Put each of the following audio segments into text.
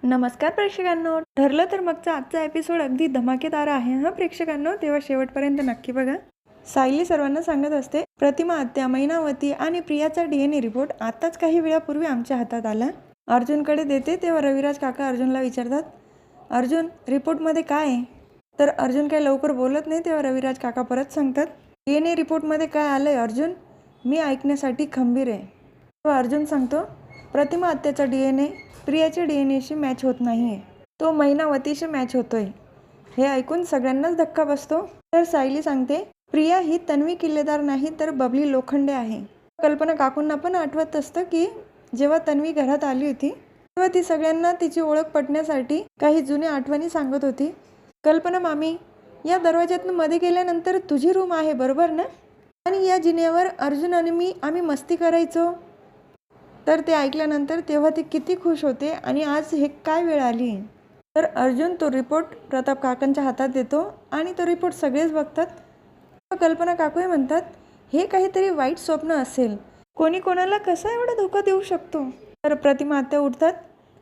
नमस्कार प्रेक्षकांनो. ठरलं तर मगचा आजचा एपिसोड अगदी धमाकेदार आहे हा प्रेक्षकांनो, तेव्हा शेवटपर्यंत नक्की बघा. सायली सर्वांना सांगत असते, प्रतिमा आत्या, मैनावती आणि प्रियाचा DNA रिपोर्ट आताच काही वेळापूर्वी आमच्या हातात आला. अर्जुनकडे देते तेव्हा रविराज काका अर्जुनला विचारतात, अर्जुन रिपोर्टमध्ये काय आहे? तर अर्जुन काही लवकर बोलत नाही तेव्हा रविराज काका परत सांगतात, DNA रिपोर्टमध्ये काय आलंय अर्जुन? मी ऐकण्यासाठी खंबीर आहे. तेव्हा अर्जुन सांगतो, प्रतिमा आत्याचा DNA प्रियाच्या DNAशी मॅच होत नाही आहे, तो मैनावतीशी मॅच होतोय. हे ऐकून सगळ्यांनाच धक्का बसतो. तर सायली सांगते, प्रिया ही तन्वी किल्लेदार नाही तर बबली लोखंडे आहे. कल्पना काकूंना पण आठवत असतं की जेव्हा तन्वी घरात आली होती तेव्हा ती सगळ्यांना तिची ओळख पटण्यासाठी काही जुन्या आठवणी सांगत होती. कल्पना मामी, या दरवाज्यातून मध्ये गेल्यानंतर तुझी रूम आहे बरोबर ना? आणि या जिन्यावर अर्जुन आणि आम्ही मस्ती करायचो. तर ते ऐकल्यानंतर तेव्हा ती किती खुश होते आणि आज हे काय वेळ आली. तर अर्जुन तो रिपोर्ट प्रताप काकांच्या हातात देतो आणि तो रिपोर्ट सगळेच बघतात. कल्पना काकूही म्हणतात, हे काहीतरी वाईट स्वप्न असेल, कोणी कोणाला कसा एवढा धोका देऊ शकतो. तर प्रतिमा आत्या उठतात,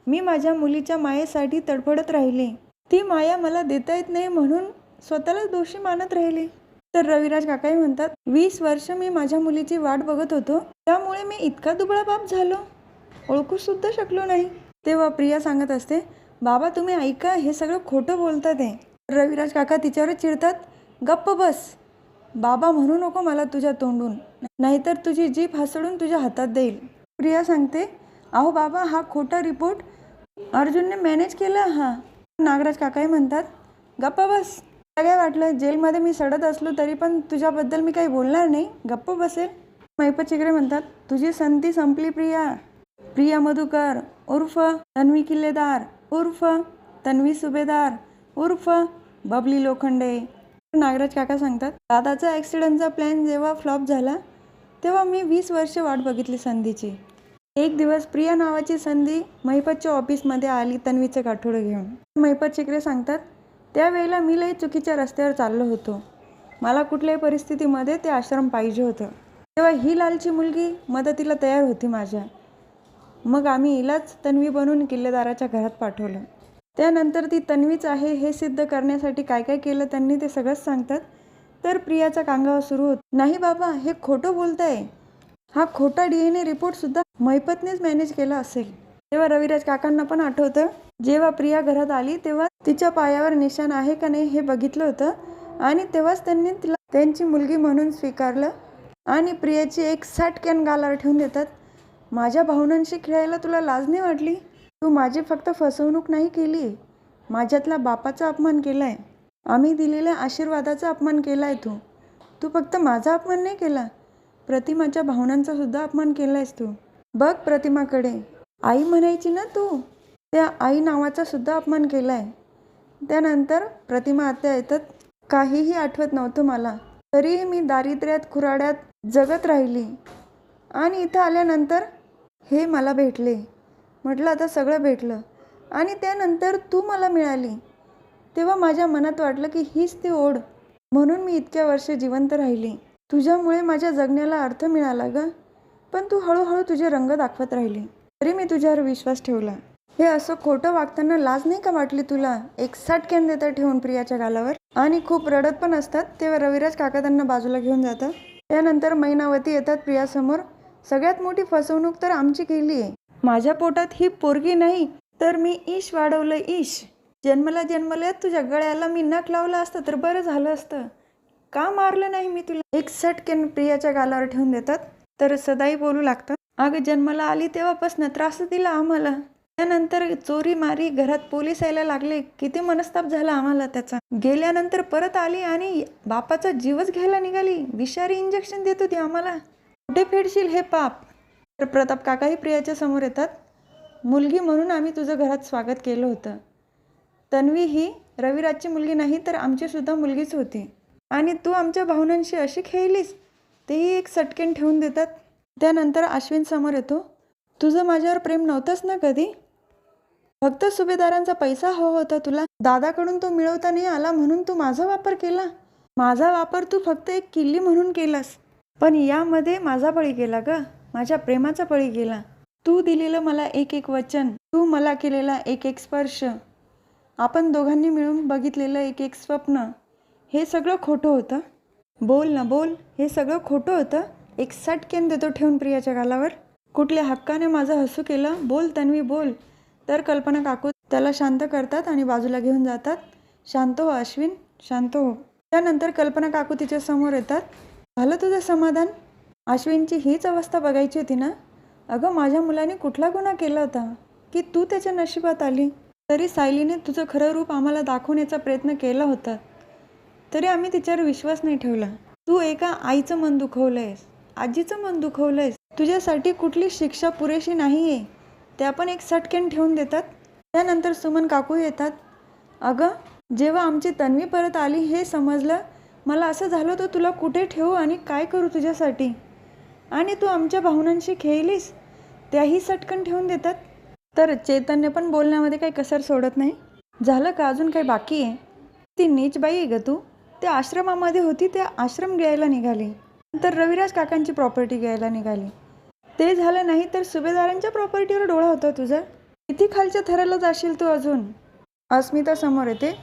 मी माझ्या मुलीच्या मायेसाठी तडफडत राहिले, ती माया मला देता येत नाही म्हणून स्वतःलाच दोषी मानत राहिले. तर रविराज काकाही म्हणतात, 20 वर्ष मी माझ्या मुलीची वाट बघत होतो, त्यामुळे मी इतका दुबळा बाप झालो, ओळखू सुद्धा शकलो नाही. तेव्हा प्रिया सांगत असते, बाबा तुम्ही ऐका, हे सगळं खोटं बोलतात आहे. रविराज काका तिच्यावर चिडतात, गप्प बस, बाबा म्हणू नको मला तुझ्या तोंडून, नाहीतर तुझी जीभ हसडून तुझ्या हातात देईल. प्रिया सांगते, अहो बाबा, हा खोटा रिपोर्ट अर्जुनने मॅनेज केला. हा नागराज काकाही म्हणतात, गप्प बस, काय वाटलं जेलमध्ये मी सडत असलो तरी पण तुझ्याबद्दल मी काही बोलणार नाही, गप्प बसेल. मैपत चिकरे म्हणतात, तुझी संधी संपली प्रिया. प्रिया मधुकर उर्फ तन्वी किल्लेदार उर्फ तन्वी सुभेदार उर्फ बबली लोखंडे. नागराज काका सांगतात, दादाचा ॲक्सिडेंटचा प्लॅन जेव्हा फ्लॉप झाला तेव्हा मी 20 वर्ष वाट बघितली संधीची. एक दिवस प्रिया नावाची संधी मैपतच्या ऑफिसमध्ये आली तन्वीचे गाठोडे घेऊन. मैपत चिकरे सांगतात, त्यावेळेला मी लई चुकीच्या रस्त्यावर चाललो होतो, मला कुठल्याही परिस्थितीमध्ये ते आश्रम पाहिजे होतं. तेव्हा ही लालची मुलगी मदतीला तयार होती माझ्या. मग आम्ही हिलाच तन्वी बनवून किल्लेदाराच्या घरात पाठवलं. त्यानंतर ती तन्वीच आहे हे सिद्ध करण्यासाठी काय काय केलं त्यांनी ते सगळंच सांगतात. तर प्रियाचा कांगावा सुरू होत, नाही बाबा हे खोटं बोलताय, हा खोटा DNA रिपोर्टसुद्धा मैपतनेच मॅनेज केला असेल. तेव्हा रविराज काकांना पण आठवतं, जेव्हा प्रिया घरात आली तेव्हा तिच्या पायावर निशाण आहे का नाही हे बघितलं होतं आणि तेव्हाच त्यांनी तिला त्यांची मुलगी म्हणून स्वीकारलं. आणि प्रियाची एक सटकन गालावर ठेवून देतात, माझ्या भावनांशी खेळायला तुला लाज नाही वाटली? तू माझी फक्त फसवणूक नाही केली, माझ्यातला बापाचा अपमान केलाय, आम्ही दिलेल्या आशीर्वादाचा अपमान केलाय. तू फक्त माझा अपमान नाही केला, प्रतिमाच्या भावनांचा सुद्धा अपमान केलायस तू. बघ प्रतिमाकडे, आई म्हणायची ना तू, त्या आई नावाचा सुद्धा अपमान केलाय. त्यानंतर प्रतिमा आत्या येतात, काहीही आठवत नव्हतं मला, तरीही मी दारिद्र्यात खुराड्यात जगत राहिली आणि इथं आल्यानंतर हे मला भेटले. म्हटलं आता सगळं भेटलं आणि त्यानंतर तू मला मिळाली. तेव्हा माझ्या मनात वाटलं की हीच ती ओढ, म्हणून मी इतक्या वर्षे जिवंत राहिली. तुझ्यामुळे माझ्या जगण्याला अर्थ मिळाला ग, पण तू हळूहळू तुझे रंग दाखवत राहिली, तरी मी तुझ्यावर विश्वास ठेवला. हे असं खोटं वागताना लाज नाही का वाटली तुला? एक सटकन देतात ठेवून प्रियाच्या गालावर आणि खूप रडत पण असतात. तेव्हा रविराज काका त्यांना बाजूला घेऊन जातात. त्यानंतर मैनावती येतात प्रियासमोर, सगळ्यात मोठी फसवणूक तर आमची केली आहे, माझ्या पोटात ही पोरगी नाही तर मी ईश वाढवलं ईश. जन्मल्या तुझ्या गळ्याला मी नख लावलं असतं तर बरं झालं असतं, का मारलं नाही मी तुला? एक सटकन प्रियाच्या गालावर ठेवून देतात. तर सदाई बोलू लागतात, अगं जन्माला आली तेव्हापासून त्रास दिला आम्हाला, त्यानंतर चोरी मारी, घरात पोलीस यायला लागले, किती मनस्ताप झाला आम्हाला त्याचा. गेल्यानंतर परत आली आणि बापाचा जीवच घ्यायला निघाली, विषारी इंजेक्शन देत होती आम्हाला, कुठे फेडशील हे पाप? तर प्रताप काकाही प्रियाच्या समोर येतात, मुलगी म्हणून आम्ही तुझं घरात स्वागत केलं होतं, तन्वी ही रविराजची मुलगी नाही तर आमची सुद्धा मुलगीच होती आणि तू आमच्या भावनांशी अशी खेळलीस, तेही एक सटकेन ठेवून देतात. त्यानंतर अश्विन समोर येतो, तुझं माझ्यावर प्रेम नव्हतंच ना कधी, फक्त सुभेदारांचा पैसा हवा होता तुला, दादाकडून तो मिळवता नाही आला म्हणून तू माझा वापर केला. माझा वापर तू फक्त एक किल्ली म्हणून केलास, पण यामध्ये माझा बळी गेला ग, माझ्या प्रेमाचा बळी गेला. तू दिलेलं मला एक एक वचन तू मला केलेला एक एक स्पर्श, आपण दोघांनी मिळून बघितलेलं एक एक स्वप्न, हे सगळं खोटं होतं. बोल ना बोल, हे सगळं खोटं होतं. एक सटकेन देतो ठेवून प्रियाच्या गालावर. कुठल्या हक्काने माझं हसू केलं, बोल तन्वी बोल. तर कल्पना काकू त्याला शांत करतात आणि बाजूला घेऊन जातात. शांत हो अश्विन, शांत हो. त्यानंतर कल्पना काकू तिच्या समोर येतात. झालं तुझं समाधान? अश्विनची हीच अवस्था बघायची होती ना? अगं माझ्या मुलाने कुठला गुन्हा केला होता की तू त्याच्या नशिबात आली? तरी सायलीने तुझं खरं रूप आम्हाला दाखवण्याचा प्रयत्न केला होता, तरी आम्ही तिच्यावर विश्वास नाही ठेवला. तू एका आईचं मन दुखवलंयस, आजीचं मन दुखवलंयस. तुझ्यासाठी कुठली शिक्षा पुरेशी नाही आहे, त्या पण एक सटकेन ठेवून देतात. त्यानंतर सुमन काकू येतात. अगं जेव्हा आमची तन्वी परत आली हे समजलं, मला असं झालं तर तुला कुठे ठेवू आणि काय करू तुझ्यासाठी, आणि तू आमच्या भावनांशी खेळलीस, त्याही सटकन ठेवून देतात. तर चैतन्य पण बोलण्यामध्ये काही कसर सोडत नाही. झालं का, अजून काही बाकी आहे? ती नीच बाई आहे ग तू. त्या आश्रमामध्ये होती, त्या आश्रम घ्यायला निघाली, नंतर रविराज काकांची प्रॉपर्टी घ्यायला निघाली. ते झालं नाही तर सुभेदारांच्या प्रॉपर्टीवर डोळा होता तुझा. किती खालच्या थराला जाशील तू अजून? अस्मिता समोर येते.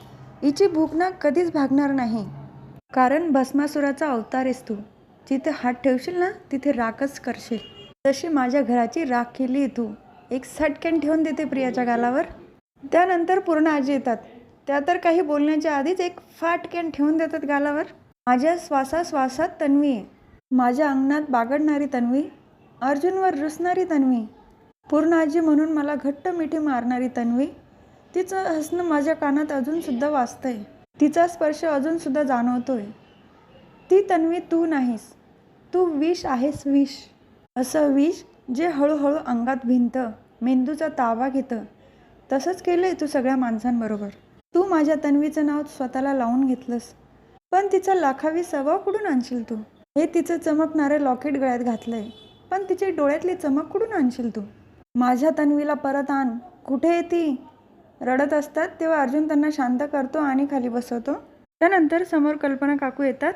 हिची भूक ना कधीच भागणार नाही, कारण भस्मासुराचा अवतार आहेस तू. जिथे हात ठेवशील ना तिथे राखच करशील. जशी माझ्या घराची राख केली तू. एक सटकेन ठेवून देते प्रियाच्या गालावर. त्यानंतर पूर्ण आजी येतात. त्या तर काही बोलण्याच्या आधीच एक फाटकेन ठेवून देतात गालावर. माझ्या श्वासाश्वासात तन्वी आहे, माझ्या अंगणात बागडणारी तन्वी, अर्जुनवर रुसणारी तन्वी, पूर्ण आजी म्हणून मला घट्ट मिठी मारणारी तन्वी. तिचं हसणं माझ्या कानात अजूनसुद्धा वाजतंय, तिचा स्पर्श अजूनसुद्धा जाणवतोय. ती तन्वी तू नाहीस, तू विष आहेस, विष. असं विष जे हळूहळू अंगात भिनतं, मेंदूचा ताबा घेतं. तसंच केलं आहे तू सगळ्या माणसांबरोबर. तू माझ्या तन्वीचं नाव स्वतःला लावून घेतलंस, पण तिचा लाखावी स्वभाव कुठून आणशील तू? हे तिचं चमकणारं लॉकेट गळ्यात घातलंय, पण तिचे डोळ्यातली चमक कुठून आणशील तू? माझ्या तन्वीला परत आण. कुठे आहे ती? रडत असतात तेव्हा अर्जुन त्यांना शांत करतो आणि खाली बसवतो. त्यानंतर समोर कल्पना काकू येतात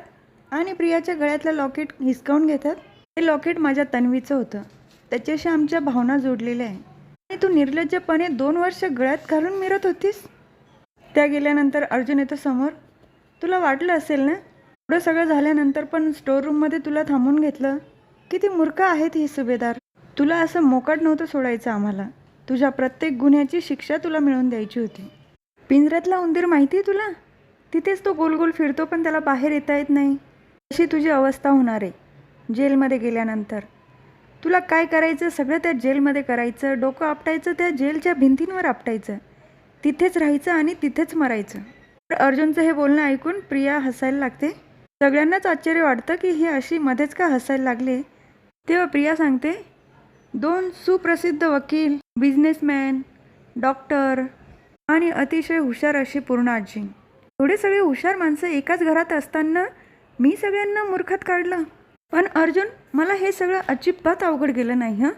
आणि प्रियाच्या गळ्यातलं लॉकेट हिसकावून घेतात. हे लॉकेट माझ्या तन्वीचं होतं, त्याच्याशी आमच्या भावना जोडलेल्या आहे, आणि तू निर्लज्जपणे 2 वर्ष गळ्यात घालून मिरत होतीस. त्या गेल्यानंतर अर्जुन येतो समोर. तुला वाटलं असेल ना, एवढं सगळं झाल्यानंतर पण स्टोर रूममध्ये तुला थांबून घेतलं. किती मूर्ख आहेत ही सुभेदार. तुला असं मोकाट नव्हतं सोडायचं आम्हाला. तुझ्या प्रत्येक गुन्ह्याची शिक्षा तुला मिळवून द्यायची होती. पिंजऱ्यातला उंदीर माहिती आहे तुला? तिथेच तो गोल गोल फिरतो, पण त्याला बाहेर येता येत नाही. अशी तुझी अवस्था होणार आहे जेलमध्ये गेल्यानंतर. तुला काय करायचं सगळं त्या जेलमध्ये करायचं. डोकं आपटायचं त्या जेलच्या भिंतींवर आपटायचं, तिथेच राहायचं आणि तिथेच मरायचं. तर अर्जुनचं हे बोलणं ऐकून प्रिया हसायला लागते. सगळ्यांनाच आश्चर्य वाटतं की ही अशी मध्येच का हसायला लागले. तेव्हा प्रिया सांगते, 2 सुप्रसिद्ध वकील, बिझनेसमॅन, डॉक्टर आणि अतिशय हुशार अशी पूर्ण आजी. एवढे सगळे हुशार माणसं एकाच घरात असताना मी सगळ्यांना मूर्खात काढलं. पण अर्जुन, मला हे सगळं अजिबात अवघड गेलं नाही हं.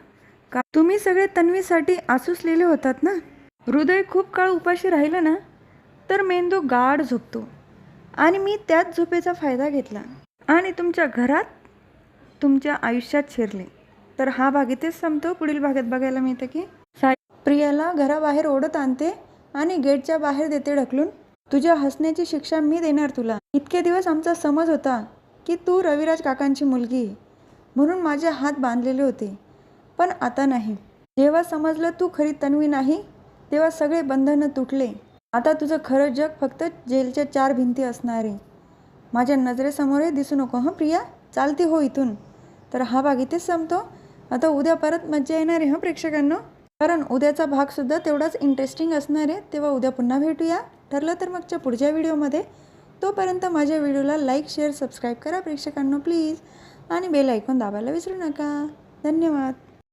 का तुम्ही सगळे तन्वीसाठी आसूसलेले होतात ना. हृदय खूप काळ उपाशी राहिलं ना तर मेंदू गाढ झोपतो, आणि मी त्याच झोपेचा फायदा घेतला आणि तुमच्या घरात, तुमच्या आयुष्यात शिरले. तर हा भाग इथेच संपतो. पुढील भागात बघायला मिळतं की प्रियाला घराबाहेर ओढत आणते आणि गेटच्या बाहेर देते ढकलून. तुझ्या हसण्याची शिक्षा मी देणार तुला. इतके दिवस आमचा समज होता की तू रविराज काकांची मुलगी आहे, म्हणून माझे हात बांधलेले होते, पण आता नाही. जेव्हा समजलं तू खरी तन्वी नाही, तेव्हा सगळे बंधनं तुटले. आता तुझं खरं जग फक्त जेलच्या 4 भिंती असणार आहे. माझ्या नजरेसमोर दिसू नको हं प्रिया. चालती हो इथून. तर हा भाग इथेच संपतो. आता उद्या परत मज्जा येणार आहे हं प्रेक्षकांनो, कारण उद्याचा भागसुद्धा तेवढाच इंटरेस्टिंग असणार आहे. तेव्हा उद्या पुन्हा भेटूया, ठरलं तर मगच्या पुढच्या व्हिडिओमध्ये. तोपर्यंत माझ्या व्हिडिओला लाईक, शेअर, सबस्क्राईब करा प्रेक्षकांनो प्लीज, आणि बेल आयकॉन दाबायला विसरू नका. धन्यवाद.